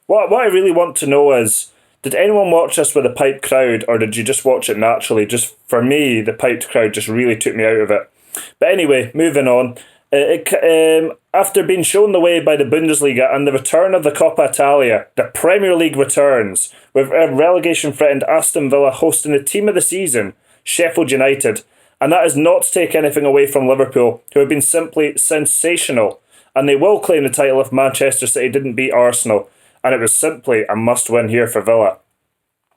What I really want to know is, did anyone watch this with a piped crowd, or did you just watch it naturally? Just for me, the piped crowd just really took me out of it. But anyway, moving on. After being shown the way by the Bundesliga and the return of the Coppa Italia, the Premier League returns, with relegation-threatened Aston Villa hosting the team of the season, Sheffield United. And that is not to take anything away from Liverpool, who have been simply sensational. And they will claim the title if Manchester City didn't beat Arsenal. And it was simply a must-win here for Villa.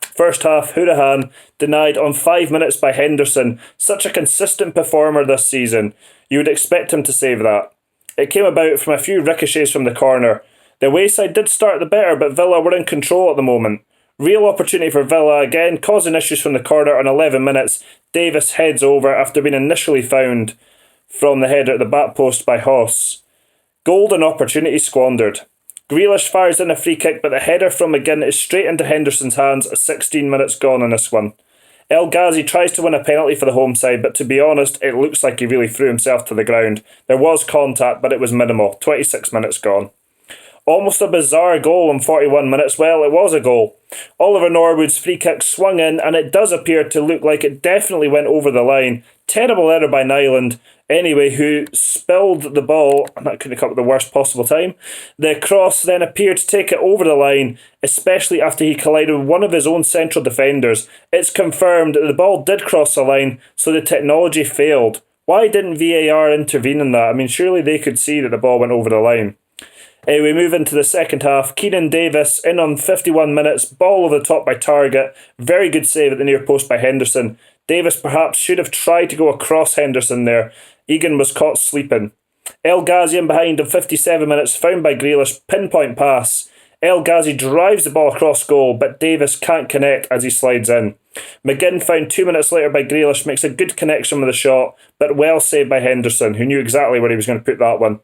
First half, Hourihane denied on 5 minutes by Henderson, such a consistent performer this season. You would expect him to save that. It came about from a few ricochets from the corner. The away side did start the better, but Villa were in control at the moment. Real opportunity for Villa again, causing issues from the corner on 11 minutes. Davis heads over after being initially found from the header at the back post by Hoss. Golden opportunity squandered. Grealish fires in a free kick, but the header from McGinn is straight into Henderson's hands at 16 minutes gone on this one. El Ghazi tries to win a penalty for the home side, but to be honest, it looks like he really threw himself to the ground. There was contact, but it was minimal. 26 minutes gone. Almost a bizarre goal in 41 minutes. Well, it was a goal. Oliver Norwood's free kick swung in, and it does appear to look like it definitely went over the line. Terrible error by Nyland, anyway, who spilled the ball, and that couldn't come at the worst possible time. The cross then appeared to take it over the line, especially after he collided with one of his own central defenders. It's confirmed that the ball did cross the line, so the technology failed. Why didn't VAR intervene in that? I mean, surely they could see that the ball went over the line. We move into the second half. Keenan Davis in on 51 minutes, ball over the top by Target. Very good save at the near post by Henderson. Davis perhaps should have tried to go across Henderson there. Egan was caught sleeping. El Ghazi in behind in 57 minutes, found by Grealish, pinpoint pass. El Ghazi drives the ball across goal, but Davis can't connect as he slides in. McGinn found 2 minutes later by Grealish, makes a good connection with the shot, but well saved by Henderson, who knew exactly where he was going to put that one.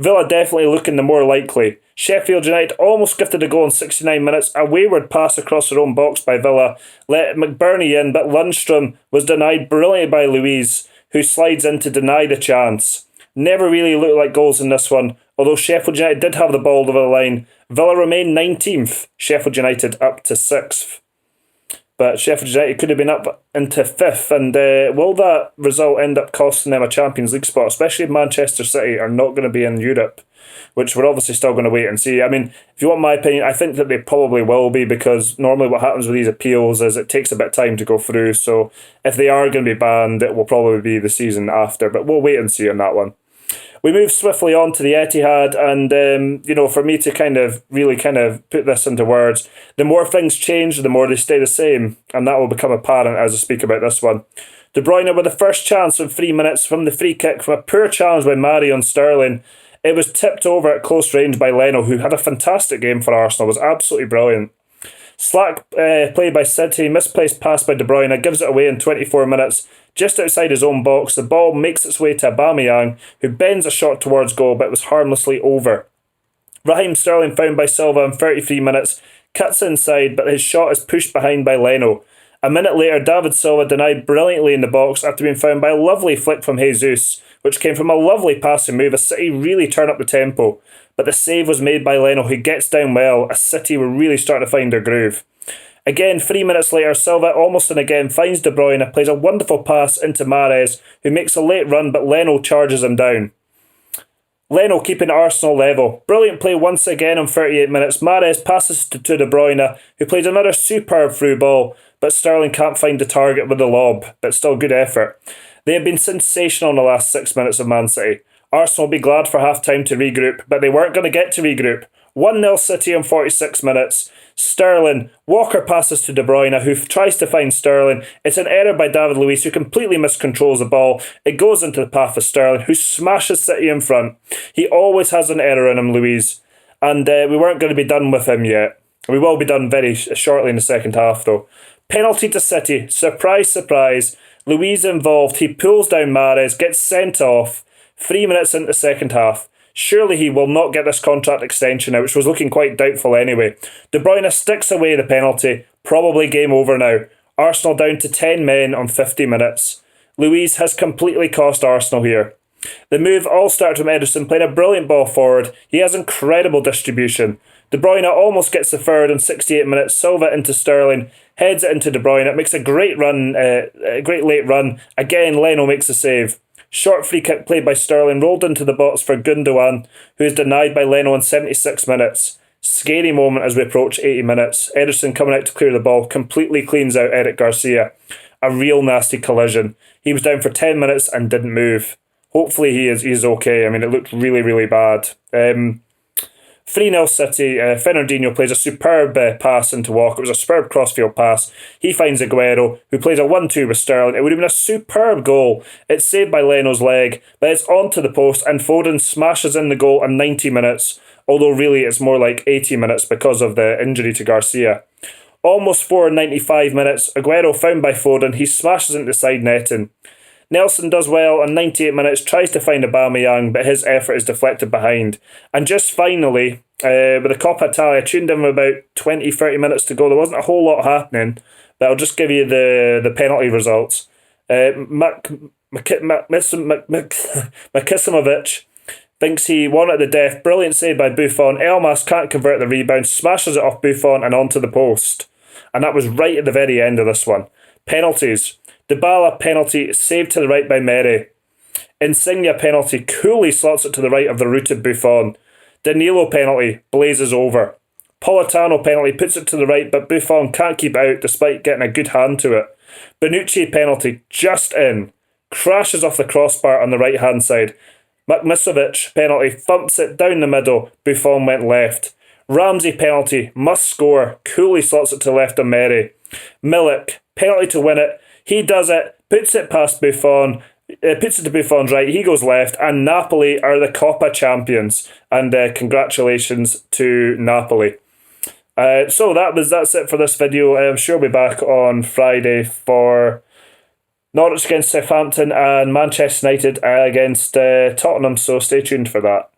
Villa definitely looking the more likely. Sheffield United almost gifted a goal in 69 minutes. A wayward pass across their own box by Villa let McBurney in, but Lundstrom was denied brilliantly by Luiz, who slides in to deny the chance. Never really looked like goals in this one, although Sheffield United did have the ball over the line. Villa remained 19th, Sheffield United up to 6th. But Sheffield United could have been up into 5th, and will that result end up costing them a Champions League spot, especially if Manchester City are not going to be in Europe, which we're obviously still going to wait and see. I mean, if you want my opinion, I think that they probably will be, because normally what happens with these appeals is it takes a bit of time to go through, so if they are going to be banned, it will probably be the season after, but we'll wait and see on that one. We move swiftly on to the Etihad, and for me to really put this into words, the more things change, the more they stay the same, and that will become apparent as I speak about this one. De Bruyne with the first chance in 3 minutes from the free kick from a poor challenge by Mari on Sterling. It was tipped over at close range by Leno, who had a fantastic game for Arsenal, was absolutely brilliant. Slack play by City, misplaced pass by De Bruyne, gives it away in 24 minutes. Just outside his own box, the ball makes its way to Aubameyang, who bends a shot towards goal but was harmlessly over. Raheem Sterling found by Silva in 33 minutes, cuts inside but his shot is pushed behind by Leno. A minute later, David Silva denied brilliantly in the box after being found by a lovely flick from Jesus, which came from a lovely passing move as City really turn up the tempo. But the save was made by Leno, who gets down well as City were really starting to find their groove. Again, 3 minutes later, Silva almost and again finds De Bruyne, plays a wonderful pass into Mahrez, who makes a late run, but Leno charges him down. Leno keeping Arsenal level. Brilliant play once again in 38 minutes. Mahrez passes to De Bruyne, who plays another superb through ball, but Sterling can't find the target with the lob, but still good effort. They have been sensational in the last 6 minutes of Man City. Arsenal will be glad for half-time to regroup, but they weren't going to get to regroup. 1-0 City in 46 minutes. Sterling, Walker passes to De Bruyne, who tries to find Sterling. It's an error by David Luiz, who completely miscontrols the ball. It goes into the path of Sterling, who smashes City in front. He always has an error in him, Luiz. And we weren't going to be done with him yet. We will be done very shortly in the second half, though. Penalty to City. Surprise, surprise. Luiz involved. He pulls down Mahrez, gets sent off. 3 minutes into the second half. Surely he will not get this contract extension now, which was looking quite doubtful anyway. De Bruyne sticks away the penalty. Probably game over now. Arsenal down to 10 men on 50 minutes. Luiz has completely cost Arsenal here. The move all started from Ederson, playing a brilliant ball forward. He has incredible distribution. De Bruyne almost gets the third in 68 minutes. Silva into Sterling, heads it into De Bruyne. It makes a great run, a great late run. Again, Leno makes the save. Short free kick played by Sterling, rolled into the box for Gundogan, who is denied by Leno in 76 minutes. Scary moment as we approach 80 minutes. Ederson coming out to clear the ball, completely cleans out Eric Garcia. A real nasty collision. He was down for 10 minutes and didn't move. Hopefully he's okay. I mean, it looked really, really bad. 3-0 City. Fernandinho plays a superb pass into Walker. It was a superb crossfield pass. He finds Aguero, who plays a 1-2 with Sterling. It would have been a superb goal. It's saved by Leno's leg, but it's onto the post, and Foden smashes in the goal in 90 minutes, although really it's more like 80 minutes because of the injury to Garcia. Almost 4 in 95 minutes. Aguero found by Foden. He smashes into the side netting. Nelson does well in 98 minutes, tries to find Aubameyang, but his effort is deflected behind. And just finally, with the Coppa Italia, I tuned in with about 20-30 minutes to go. There wasn't a whole lot happening, but I'll just give you the penalty results. Makisimovic thinks he won at the death. Brilliant save by Buffon. Elmas can't convert the rebound, smashes it off Buffon and onto the post. And that was right at the very end of this one. Penalties. Dybala penalty saved to the right by Merry. Insigne penalty coolly slots it to the right of the rooted Buffon. Danilo penalty blazes over. Politano penalty puts it to the right, but Buffon can't keep it out despite getting a good hand to it. Bonucci penalty just in. Crashes off the crossbar on the right hand side. Makmisovic penalty thumps it down the middle. Buffon went left. Ramsey penalty must score. Coolly slots it to left of Merry. Milik penalty to win it. He does it, puts it past Buffon, puts it to Buffon's right, he goes left, and Napoli are the Coppa champions. And congratulations to Napoli. So that's it for this video. I'm sure we'll be back on Friday for Norwich against Southampton and Manchester United against Tottenham, so stay tuned for that.